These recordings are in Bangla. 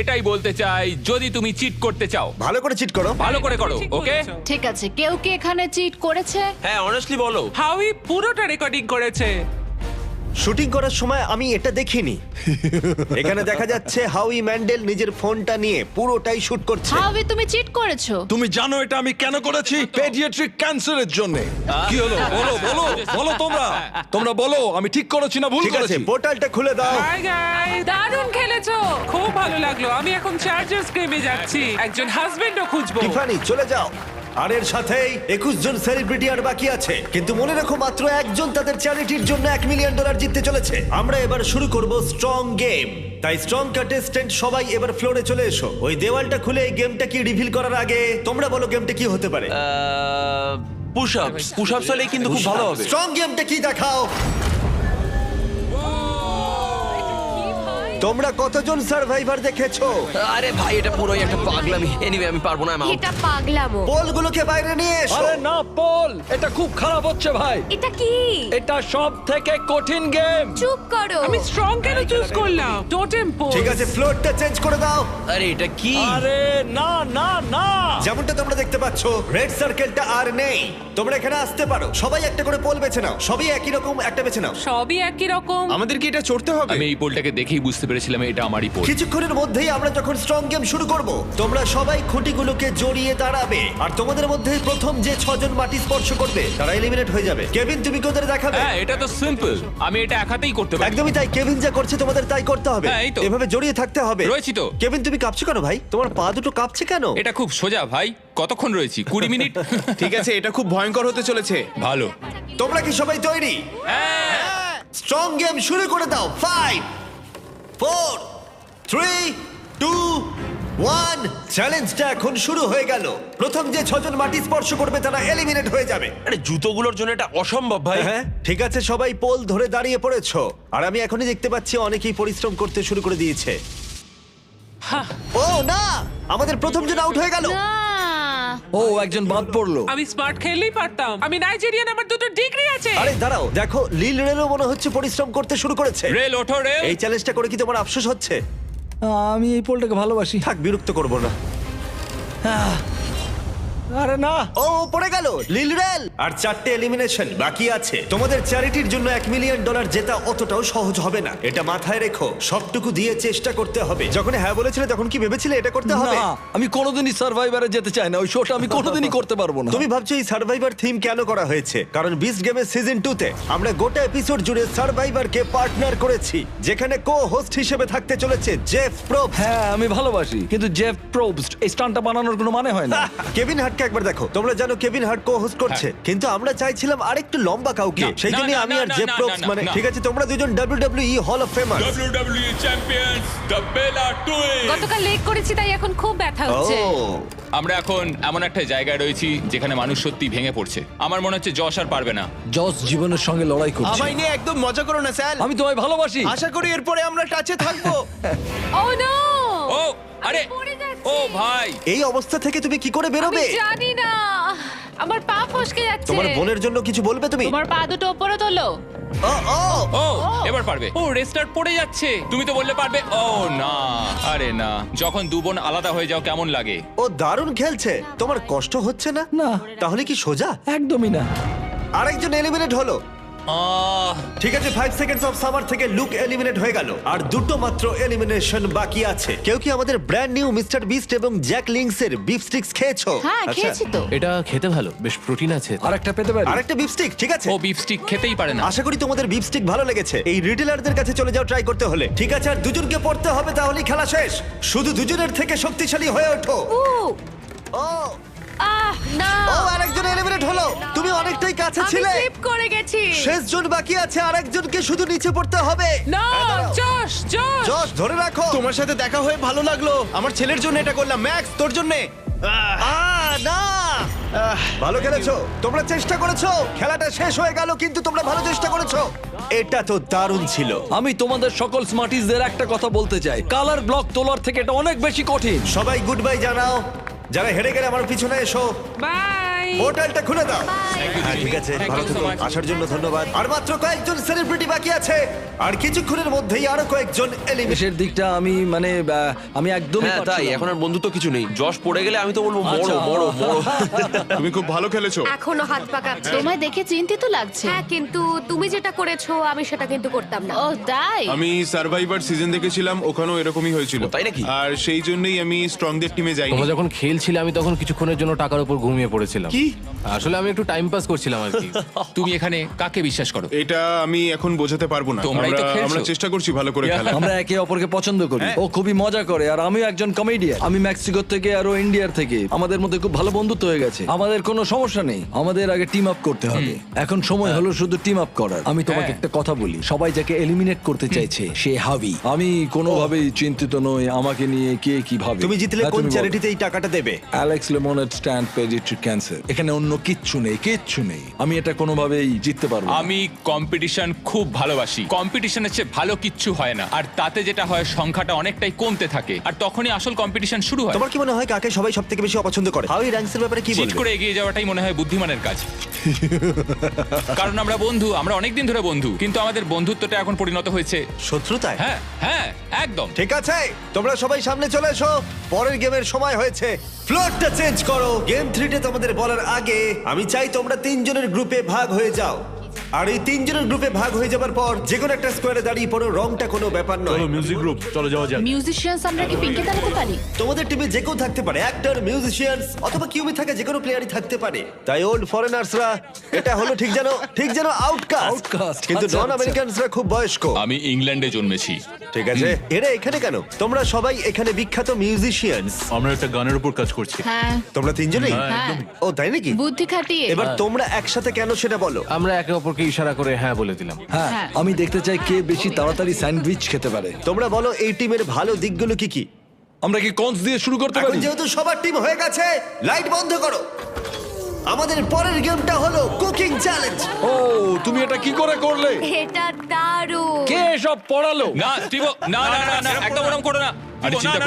এটাই বলতে চাই, যদি তুমি চিট করতে চাও ভালো করে চিট করো। ভালো করে করো, ঠিক ওকে? বলেছো। ঠিক আছে, কেউ কি এখানে চিট করেছে? হ্যাঁ অনেস্টলি বলো। হাউই পুরোটা রেকর্ডিং করেছে। শুটিং করার সময় আমি এটা দেখিনি। এখানে দেখা যাচ্ছে হাউই ম্যান্ডেল নিজের ফোনটা নিয়ে পুরোটাই শুট করছে। হাউই, তুমি চিট করেছো? তুমি জানো এটা আমি কেন করেছি? পেডিয়াট্রিক ক্যান্সারের জন্য। কি হলো? বলো বলো বলো তোমরা বলো আমি ঠিক করেছি না ভুল ঠিক আছে, করেছি? পোর্টালটা খুলে দাও। হাই গাইস, দারুণ খেলেছো, খুব ভালো লাগলো। আমি এখন চার্জার্স গেমে যাচ্ছি, একজন হাজবেন্ডও খুঁজবো। টিফানি চলে যাও। আর এর সাথেই 21 জন সেলিব্রিটি আর বাকি আছে, কিন্তু মনে রাখো মাত্র একজন তাদের চ্যারিটির জন্য $1 মিলিয়ন জিততে চলেছে। আমরা এবার শুরু করব স্ট্রং গেম। তাই স্ট্রং কন্টেস্ট্যান্ট সবাই এবার ফ্লোরে চলে এসো। ওই দেওয়ালটা খুলে এই গেমটা কি রিভিল করার আগে তোমরা বলো গেমটা কি হতে পারে। পুশ আপস হলেই কিন্তু খুব ভালো হবে। স্ট্রং গেমটা কি দেখাও। তোমরা কতজন সার্ভাইভার দেখেছো? আরে ভাই এটা পুরোই একটা পাগলামি। এনিওয়ে আমি পারবো না, আমি out। এটা পাগলামো। বলগুলোকে বাইরে নিয়ে এসো। আরে না পল, এটা খুব খারাপ হচ্ছে ভাই। এটা কি? এটা সব থেকে কঠিন গেম। চুপ করো। আমি স্ট্রং কেন চুজ করলাম? Totem pose. ঠিক আছে, ফ্লোরটা চেঞ্জ করে দাও। আরে এটা কি? আরে না না না। যেমনটা তোমরা দেখতে পাচ্ছ, রেড সার্কেলটা আর নেই। তোমরা এখানে আসতে পারো, সবাই একটা করে পোল বেছে নাও। সবই একই রকম, একটা বেছে নাও। সবই একই রকম। আমাদের কি এটা চড়তে হবে? আমি এই পোলটাকে দেখেই বুঝতে পেরেছিলাম এটা আমারই পোল। কিছুক্ষণের মধ্যেই আমরা যখন স্ট্রং গেম শুরু করব, তোমরা সবাই খুঁটিগুলোকে জড়িয়ে দাঁড়াবে। আর তোমাদের মধ্যে প্রথম যে 6 জন মাটি স্পর্শ করবে তারা এলিমিনেট হয়ে যাবে। কেভিন, তুমি কি ওদের দেখাবে? হ্যাঁ, এটা তো সিম্পল, আমি এটা এক হাতেই করতে পারি। একদমই তাই, কেভিন যা করছে তোমাদের তাই করতে হবে। হ্যাঁ, এই তো। এভাবে জড়িয়ে থাকতে হবে। রয়েছি তো। কেভিন, তুমি কাঁপছো কেন ভাই? তোমার পা দুটো কাঁপছে কেন? এটা খুব সোজা ভাই, কতক্ষণ রয়েছি? 20 মিনিট। ঠিক আছে, এটা খুব ভয়ঙ্কর হতে চলেছে। ভালো। তোমরা কি সবাই তৈরি? স্ট্রং গেম শুরু করে দাও। 5 4 3 2 1 চ্যালেঞ্জটা এখন শুরু হয়ে গেল। প্রথম যে 6 জন মাটি স্পর্শ করবে তারা এলিমিনেট হয়ে যাবে। আরে জুতোগুলোর জন্য এটা অসম্ভব ভাই। হ্যাঁ, ঠিক আছে, সবাই পোল ধরে দাঁড়িয়ে পড়েছো। আর আমি এখনই দেখতে পাচ্ছি অনেকেই পরিশ্রম করতে শুরু করে দিয়েছে। ও না, আমাদের প্রথম জন আউট হয়ে গেল। না। ও একজন বাদ পড়লো। আমি স্মার্ট খেললেই পারতাম। আমি নাইজেরিয়ান, আমার 2টো ডিগ্রি আছে। আরে দাঁড়াও, দেখো লিল রেলও মনে হচ্ছে পরিশ্রম করতে শুরু করেছে। রেল ওঠো, রেল। এই চ্যালেঞ্জটা করে কি তোমার আফসোস হচ্ছে? আমি এই পোলটাকে ভালোবাসি। থাক, বিরক্ত করবো না। আরে না। ও পড়ে গেল লিল রেল। আর 4টে এলিমিনেশন বাকি আছে। তোমাদের চ্যারিটির জন্য $1 মিলিয়ন জেতা অতটাও সহজ হবে না, এটা মাথায় রেখো। সবটুকু দিয়ে চেষ্টা করতে হবে। যখন হ্যাঁ বলেছিলে তখন কি ভেবেছিলে এটা করতে হবে? না, আমি কোনোদিনই সার্ভাইভারে যেতে চাই না। ওই শোটা আমি কোনোদিনই করতে পারবো না। তুমি ভাবছো এই সার্ভাইভার থিম কেন করা হয়েছে? কারণ বিস্ট গেমের সিজন 2 তে আমরা গোটা এপিসোড জুড়ে সার্ভাইভারকে পার্টনার করেছি, যেখানে কো হোস্ট হিসেবে থাকতে চলেছে জেফ প্রোবস। হ্যাঁ আমি ভালোবাসি, কিন্তু জেফ প্রোবস্ট এই স্টান্টটা বানানোর কোনো মানে হয় না। কেভিন হার্টকে একবার দেখো। তোমরা জানো কেভিন হার্ট কো হোস্ট করছে, কিন্তু আমরা চাইছিলাম আরেকটু লম্বা কাউকে। না, সেই না, জন্য না, আমি না, আর না, জেফ না, প্রোবস না, মানে না। ঠিক আছে, তোমরা দুজন WWE hall of famer. WWE champions the Bella twins. গতকাল লেগ করেছি তাই এখন খুব ব্যথা হচ্ছে। আমরা এখন এমন একটা জায়গায় রয়েছি যেখানে মানুষ সত্যি ভেঙে পড়ছে। আমার মনে হচ্ছে যশ আর পারবে না। জস জীবনের সঙ্গে লড়াই করছে। আমায় নিয়ে একদম মজা করো না স্যার। আমি তোমায় ভালোবাসি। আশা করি এরপরে আমরা টাচে থাকবো। ও নো! ও আরে, পড়ে যাচ্ছি। ও ভাই, এই অবস্থা থেকে তুমি কি করে আমি বেরোবে? জানি না, আমার পা ফসকে যাচ্ছে। তোমার বোনের জন্য কিছু বলবে তুমি? তোমার পা দুটো উপরে তোলো। ও ও ও এবার পারবে। ও রেস্টার্ট পড়ে যাচ্ছে, তুমি তো বললে পারবে। ও না, আরে না, যখন দু বোন আলাদা হয়ে যাও কেমন লাগে? ও দারুণ খেলছে। তোমার কষ্ট হচ্ছে না? না। তাহলে কি সোজা? একদমই না। আরেকজন এলিমিনেট হলো। ঠিক আছে, 5 সেকেন্ডস অফ সামার থেকে লুক এলিমিনেট হয়ে গেল। আর দুটো মাত্র এলিমিনেশন বাকি আছে। কেউ কি আমাদের ব্র্যান্ড নিউ মিস্টার বিস্ট এবং জ্যাক লিংসের বিফ স্টিক্স খেয়েছো? হ্যাঁ, খেয়েছি তো। এটা খেতে ভালো, বেশ প্রোটিন আছে। আরেকটা পেতে পারি? আরেকটা বিফ স্টিক, ঠিক আছে। ও বিফ স্টিক খেতেই পারে না। আশা করি তোমাদের বিফ স্টিক ভালো লেগেছে। এই রিটেলারদের কাছে চলে যাও ট্রাই করতে হলে। ঠিক আছে, আর দুজনকে পড়তে হবে, তাহলেই খেলা শেষ। শুধু দুজনের থেকে শক্তিশালী হয়ে ওঠো। উ, ও না। ও আরেকজন এলিমিনেট হলো। তুমি অনেকটাই কাছে আমি ছিলে। স্লিপ করে গেছি। শেষ জন বাকি আছে, আরেকজনকে শুধু নিচে পড়তে হবে। না, হ্যাঁ, দাঁড়াও। Josh Josh. জশ ধরে রাখো। তোমার সাথে দেখা হয়ে ভালো লাগলো। আমার ছেলের জন্য এটা করলাম। ম্যাক্স, তোর জন্য। না, ভালো খেলেছো, তোমরা চেষ্টা করেছো। খেলাটা শেষ হয়ে গেল, কিন্তু তোমরা ভালো চেষ্টা করেছো। এটা তো দারুণ ছিল। আমি তোমাদের সকল স্মার্টিসদের একটা কথা বলতে চাই, কালার ব্লক তোলার থেকে এটা অনেক বেশি কঠিন। সবাই গুড বাই জানাও। যারা হেরে গেলে আমার পিছনে এসো। বাই। পোর্টালটা খুলে দাও Thank you, হ্যাঁ, Jimmy. ঠিক আছে Thank ভালো you so থেকো much. আসার জন্য ধন্যবাদ আর মাত্র কয়েকজন সেলিব্রিটি বাকি আছে আর কিছুক্ষণের মধ্যেই আরো কয়েকজন এলিমিনেট শেষের দিকটা আমি মানে আমি একদমই হ্যাঁ তাই পারছিলাম না। এখন আর বন্ধু তো কিছু নেই যশ পড়ে গেলে আমি তো বলবো মরো আচ্ছা। মরো মরো তুমি খুব ভালো খেলেছো এখনো হাত পাকাচ্ছে তোমায় দেখে চিন্তিত লাগছে হ্যাঁ কিন্তু তুমি যেটা করেছো আমি সেটা কিন্তু করতাম না ও তাই আমি সার্ভাইভার সিজন দেখেছিলাম ওখানেও এরকমই হয়েছিল ও, তাই নাকি? আর সেই জন্যই আমি স্ট্রংদের টিমে যাইনি তোমরা যখন খেলছিলে আমি তখন কিছুক্ষণের জন্য টাকার উপর ঘুমিয়ে পড়েছিলাম কি? আসলে আমি একটু টাইম পাস করছিলাম আর কি তুমি এখানে কাকে বিশ্বাস করো? এটা আমি এখন বোঝাতে পারবো না তোমরাই তো খেলছো। আমরা চেষ্টা করছি ভালো করে খেলা আমরা একে অপরকে পছন্দ করি ও খুবই মজা করে আর আমিও একজন কমেডিয়ান আমি মেক্সিকো থেকে আর ও ইন্ডিয়ার থেকে আমাদের মধ্যে খুব ভালো বন্ধুত্ব হয়ে গেছে আমাদের কোনো সমস্যা নেই আমাদের আগে টিম আপ করতে হবে এখন সময় হলো শুধু টিম আপ করার আমি তোমাকে হ্যাঁ। একটা কথা বলি সবাই যাকে এলিমিনেট করতে চাইছে সে হাবি আমি কোনোভাবেই চিন্তিত নই আমাকে নিয়ে কে কি ভাবে তুমি জিতলে হ্যাঁ, কোন তুমি বলো। চ্যারিটিতে এই টাকাটা দেবে অ্যালেক্স লেমনের স্ট্যান্ড পেডিয়াট্রিক ক্যান্সার এখানে অন্য কিচ্ছু নেই আমি এটা কোনোভাবেই জিততে পারবো না। আমি কম্পিটিশন খুব ভালোবাসি কম্পিটিশনের চেয়ে ভালো কিচ্ছু হয় না আর তাতে যেটা হয় সংখ্যাটা অনেকটাই কমতে থাকে আর তখনই আসল কম্পিটিশন শুরু হয় তোমার কি মনে হয় কাকে সবাই সবথেকে বেশি অপছন্দ করে হাউ র্যাঙ্কস এর ব্যাপারে কি চিট বলবে করে এগিয়ে যাওয়াটাই মনে হয় বুদ্ধিমানের কাজ কারণ আমরা বন্ধু আমরা অনেকদিন ধরে বন্ধু কিন্তু আমাদের বন্ধুত্বটা এখন পরিণত হয়েছে শত্রুতায় হ্যাঁ হ্যাঁ একদম ঠিক আছে তোমরা সবাই সামনে চলে এসো পরের গেমের সময় হয়েছে ফ্লোরটা চেঞ্জ করো গেম 3 তে তোমাদের বলার আগে আমি চাই তোমরা তিনজনের গ্রুপে ভাগ হয়ে যাও আর এই তিনজনের গ্রুপে ভাগ হয়ে যাবার পর যে কোনো একটা স্কোয়ারে দাঁড়িয়ে পড়ো রংটা কোনো ব্যাপার নয় মিউজিক গ্রুপ চলো যাওয়া যাক মিউজিশিয়ানস আমরা কি পিঙ্কে দাঁড়াতে পারি তোমাদের টিমে যে কেউ থাকতে পারে অ্যাক্টর মিউজিশিয়ানস অথবা কিউবি থাকা যে কোনো প্লেয়ারই থাকতে পারে তাই ওল্ড ফরেনার্সরা এটা হলো ঠিক যেন আউটকাস্ট Outcast, কিন্তু আচ্ছা, নন আমেরিকানসরা খুব বয়স্ক আমি ইংল্যান্ডে জন্মেছি ঠিক আছে এরা এখানে কেন তোমরা সবাই এখানে বিখ্যাত মিউজিশিয়ানস আমরা একটা গানের উপর কাজ করছি হ্যাঁ তোমরা তিনজনেই হ্যাঁ ও তাই নাকি বুদ্ধি খাটিয়ে এবার তোমরা একসাথে কেন সেটা বলো আমরা একে অপরকে ইশারা করে হ্যাঁ বলে দিলাম হ্যাঁ হ্যাঁ। আমি দেখতে চাই কে বেশি তাড়াতাড়ি স্যান্ডউইচ খেতে পারে তোমরা বলো এই টিমের ভালো দিকগুলো কি কি আমরা কি কনস দিয়ে শুরু করতে এখন পারি যেহেতু সবার টিম হয়ে গেছে লাইট বন্ধ করো আমাদের পরের গেমটা হলো কুকিং চ্যালেঞ্জ ও তুমি এটা কি করে করলে এটা দারুণ কে সব পড়ালো না স্টিভো না না না না একদম ওরকম করো না আরে চিন্তা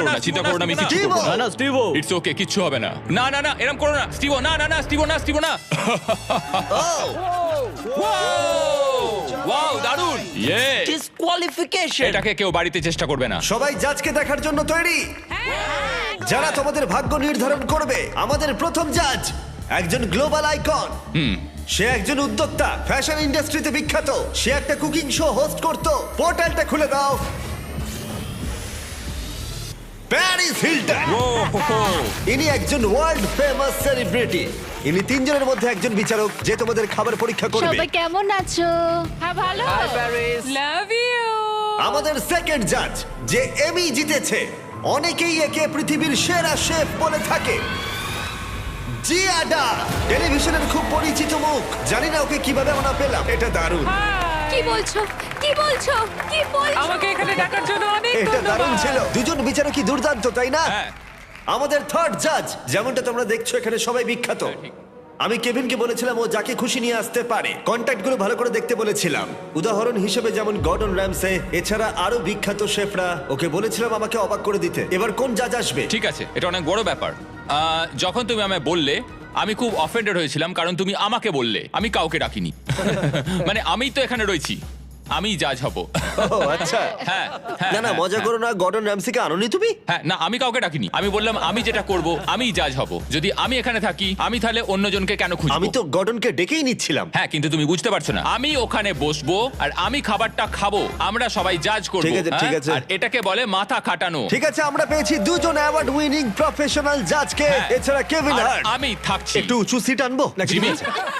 করো না আমি কিছু স্টিভো! করবো না স্টিভো ইটস ওকে কিচ্ছু হবে না না না না এরকম করো না স্টিভো না না না স্টিভো না ওয়াও দারুণ ইয়ে ডিসকোয়ালিফিকেশন এটাকে কেউ বাড়িতে চেষ্টা করবে না সবাই জাজকে দেখার জন্য তৈরি যারা তোমাদের ভাগ্য নির্ধারণ করবে আমাদের প্রথম জাজ একজন গ্লোবাল আইকন সে একজন উদ্যোক্তা ফ্যাশন ইন্ডাস্ট্রিতে বিখ্যাত সে একটা কুকিং শো হোস্ট করত পোর্টালটা খুলে দাও প্যারিস হিলটন ইনি একজন ওয়ার্ল্ড ফেমাস সেলিব্রিটি ইনি তিনজনের মধ্যে একজন বিচারক যে তোমাদের খাবার পরীক্ষা করবে সবাই কেমন আছো হ্যাঁ ভালো লাভ ইউ আমাদের সেকেন্ড জাজ যে এমি জিতেছে অনেকেই একে পৃথিবীর সেরা শেফ বলে থাকে জিয়াডা টেলিভিশনের খুব পরিচিত মুখ জানি না ওকে কিভাবে আমরা পেলাম এটা দারুণ কি বলছো কি বলছো কি বলছো আমাকে এখানে ডাকার জন্য অনেক এটা দারুণ ধন্যবাদ ছিল দুজন বিচারকই দুর্দান্ত তাই না হ্যাঁ আমাদের থার্ড জাজ যেমনটা তোমরা দেখছো এখানে সবাই বিখ্যাত আমি কেভিনকে বলেছিলাম ও যাকে খুশি নিয়ে আসতে পারে কন্ট্যাক্টগুলো ভালো করে দেখতে বলেছিলাম উদাহরণ হিসেবে যেমন গর্ডন র্যামসে এছাড়া আরো বিখ্যাত শেফরা ওকে বলেছিলাম আমাকে অবাক করে দিতে এবার কোন জাজ আসবে ঠিক আছে এটা অনেক বড় ব্যাপার যখন তুমি আমায় বললে আমি খুব অফেন্ডেড হয়েছিলাম কারণ তুমি আমাকে বললে আমি কাউকে ডাকিনি মানে আমিই তো এখানে রয়েছি আমি জাজ হব ও আচ্ছা হ্যাঁ হ্যাঁ, না না হ্যাঁ, মজা হ্যাঁ। করো না গর্ডন র্যামসিকে আনোনি তুমি হ্যাঁ না আমি কাউকে ডাকিনি আমি বললাম আমি যেটা করব আমি জাজ হব যদি আমি এখানে থাকি আমি তাহলে অন্যজনকে কেন খুঁজবো আমি তো গর্ডনকে ডেকেই নিচ্ছিলাম হ্যাঁ কিন্তু তুমি বুঝতে পারছো না আমি ওখানে বসবো আর আমি খাবারটা খাবো আমরা সবাই জাজ করবো ঠিক আছে, ঠিক হ্যাঁ? আছে। আর এটাকে বলে মাথা খাটানো ঠিক আছে আমরা পেয়েছি দুজন অ্যাওয়ার্ড উইনিং প্রফেশনাল জাজকে হ্যাঁ। এছাড়া কেভিন আর হার্ট আমি থাকছি একটু উঁচু সিট আনবো নাকি জিমি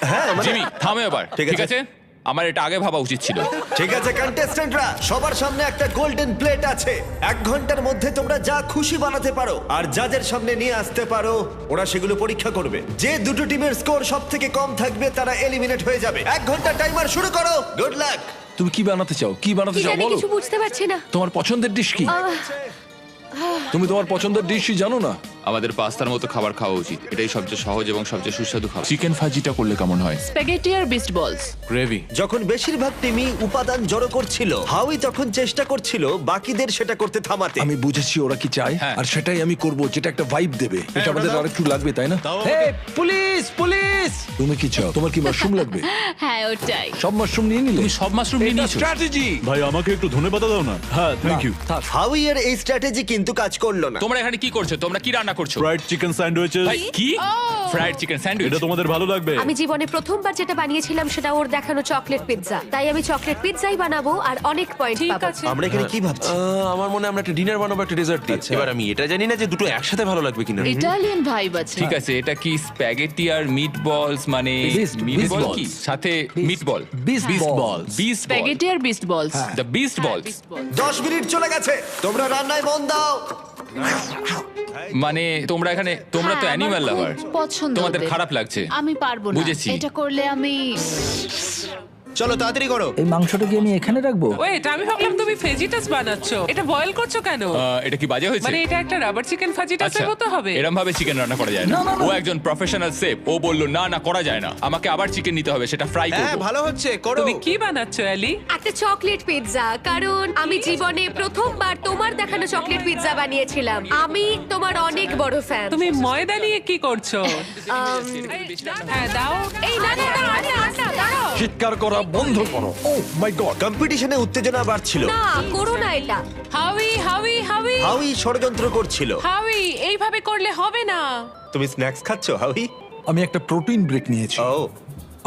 হ্যাঁ মানে- জিমি থামো এবার ঠিক ঠিক আছে। আছে আমার এটা আগে ভাবা উচিত ছিল ঠিক আছে কন্টেস্ট্যান্টরা সবার সামনে একটা গোল্ডেন প্লেট আছে 1 ঘন্টার মধ্যে তোমরা যা খুশি বানাতে পারো আর যাদের সামনে নিয়ে আসতে পারো ওরা সেগুলো পরীক্ষা করবে যে দুটো টিমের স্কোর সব থেকে কম থাকবে তারা এলিমিনেট হয়ে যাবে 1 ঘন্টা টাইমার শুরু করো গুড লাক তুমি কি বানাতে চাও কি বানাতে কি চাও জানি বলো কিছু বুঝতে পারছি না তোমার পছন্দের ডিশ কি তুমি তোমার পছন্দের ডিশই জানো না আমাদের পাস্তার মতো খাবার খাওয়া উচিত। এটাই সবচেয়ে সহজ এবং সবচেয়ে সুস্বাদু খাবার। চিকেন ফাজিটা করলে কেমন হয়? স্প্যাগেটি আর বিস্ট বলস। গ্রেভি। যখন বেশিরভাগ টিমই উপাদান জড়ো করছিল, হাউই তখন চেষ্টা করছিল বাকিদের সেটা করতে থামাতে। আমি বুঝেছি ওরা কি চায় হ্যাঁ। আর সেটাই আমি করব, যেটা একটা ভাইব দেবে। এটা আমাদের আরেকটু লাগবে, তাই না? এই, পুলিশ পুলিশ! তুমি কি চাও? তোমার কি মাশরুম লাগবে? হ্যাঁ ওটাই। সব মাশরুম নিয়ে নিলে? তুমি সব মাশরুম নিয়ে নিয়েছো? স্ট্র্যাটেজি! ভাই আমাকে একটু ধনেপাতা দাও না। হ্যাঁ, থ্যাংক ইউ। থাক। হাউই এর এই স্ট্র্যাটেজি কিন্তু কাজ করলো না। তোমরা এখানে কি করছো? তোমরা কি রান্না করছো? Fried chicken sandwiches. ভাই কি? Fried chicken sandwich? এটা তোমাদের ভালো লাগবে। আমি জীবনে প্রথমবার যেটা বানিয়েছিলাম সেটা ওর দেখানো চকলেট পিৎজা। তাই আমি চকলেট পিৎজাই বানাবো আর অনেক পয়েন্ট ঠিক পাবো। আছে। আমরা এখানে কি ভাবছি? আমার মনে হয় আমরা একটা ডিনার বানাবো, একটা ডেজার্ট দিয়ে। এবার আমি এটা জানি না যে দুটো একসাথে ভালো লাগবে কিনা। ইটালিয়ান ভাইব আছে। ঠিক আছে, এটা কি স্প্যাগেটি আর মিটবলস মানে Beast মিটবল balls. কি সাথে মিটবল? Beast balls. বিস্ট বল। স্প্যাগেটি আর বিস্ট বলস। দ্য বিস্ট বলস। 10 মিনিট চলে গেছে, তোমরা রান্নায় মন দাও। মানে তোমরা এখানে, তোমরা তো হ্যাঁ, আমার অ্যানিমাল খুব লাভার। পছন্দ তোমাদের ওদের। খারাপ লাগছে। আমি পারবো না। বুঝেছি। এটা করলে আমি চলো তাড়াতাড়ি করো। এই মাংসটা কি আমি এখানে রাখবো? ওয়েট, আমি ভাবলাম তুমি ফেজিটাস বানাচ্ছো। এটা বয়েল করছো কেন? এটা কি বাজে হয়েছে? মানে এটা একটা রাবার চিকেন আচ্ছা, ফাজিটাসের মতো হবে? এরম ভাবে চিকেন রান্না করা যায় না। ও একজন প্রফেশনাল শেফ, ও বলল না না করা যায় না, আমাকে আবার চিকেন নিতে হবে, সেটা ফ্রাই হ্যাঁ করব। ভালো হচ্ছে, করো। তুমি কি বানাচ্ছো অ্যালি? একটা চকলেট পিৎজা, কারণ আমি জীবনে প্রথমবার তোমার দেখানো চকলেট পিৎজা বানিয়েছিলাম। আমি তোমার অনেক বড় ফ্যান। তুমি ময়দা নিয়ে কি করছো? হ্যাঁ দাও। এই না না না, দাঁড়াও। চিৎকার করা বন্ধ করো। ও মাই গড। কম্পিটিশনে উত্তেজনা বাড়ছিল। না করো না এটা। হাউই হাউই হাউই হাউই ষড়যন্ত্র করছিল। হাউই, এইভাবে করলে হবে না। তুমি স্ন্যাক্স খাচ্ছো হাউই? আমি একটা প্রোটিন ব্রেক নিয়েছি। ও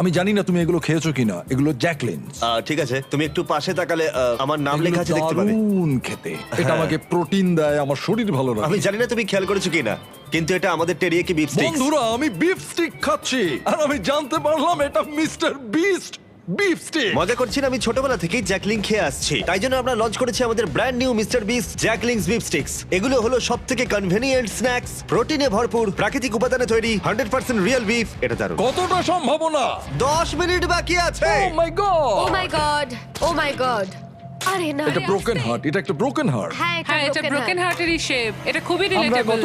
আমি জানি না তুমি এগুলো খেয়েছো কিনা। এগুলো জ্যাকলিন। ঠিক আছে, তুমি একটু পাশে তাকালে আমার নাম লেখা আছে দেখতে পাবে। দারুণ খেতে। এটা আমাকে প্রোটিন দেয়, আমার শরীর ভালো আমি রাখে। জানি না তুমি খেয়াল করেছো কিনা, কিন্তু এটা আমাদের টেরিয়াকি বিফ স্টিক্স। বন্ধুরা, আমি বিফ স্টিক খাচ্ছি আর আমি জানতে পারলাম এটা মিস্টার বিস্ট বিফ স্টিক। মজা করছি না, আমি ছোটবেলা থেকেই জ্যাকলিং খেয়ে আসছি, তাই জন্য আমরা লঞ্চ করেছি আমাদের brand new mister beast Jack Link's beef sticks. এগুলো হলো সবথেকে কনভেনিয়েন্ট স্ন্যাক্স, প্রোটিনে ভরপুর, প্রাকৃতিক উপাদানে তৈরি, 100% রিয়েল বিফ। এটা দারুণ। কতটা সম্ভাবনা? 10 মিনিট বাকি আছে। ও মাই গড। ও মাই গড, ও মাই গড। আরে না, এটা ব্রোকেন হার্ট, এটা একটা ব্রোকেন হার্ট। হ্যাঁ হ্যাঁ, এটা ব্রোকেন হার্টেরই শেপ। এটা খুবই আমরা রিলেটেবল। গত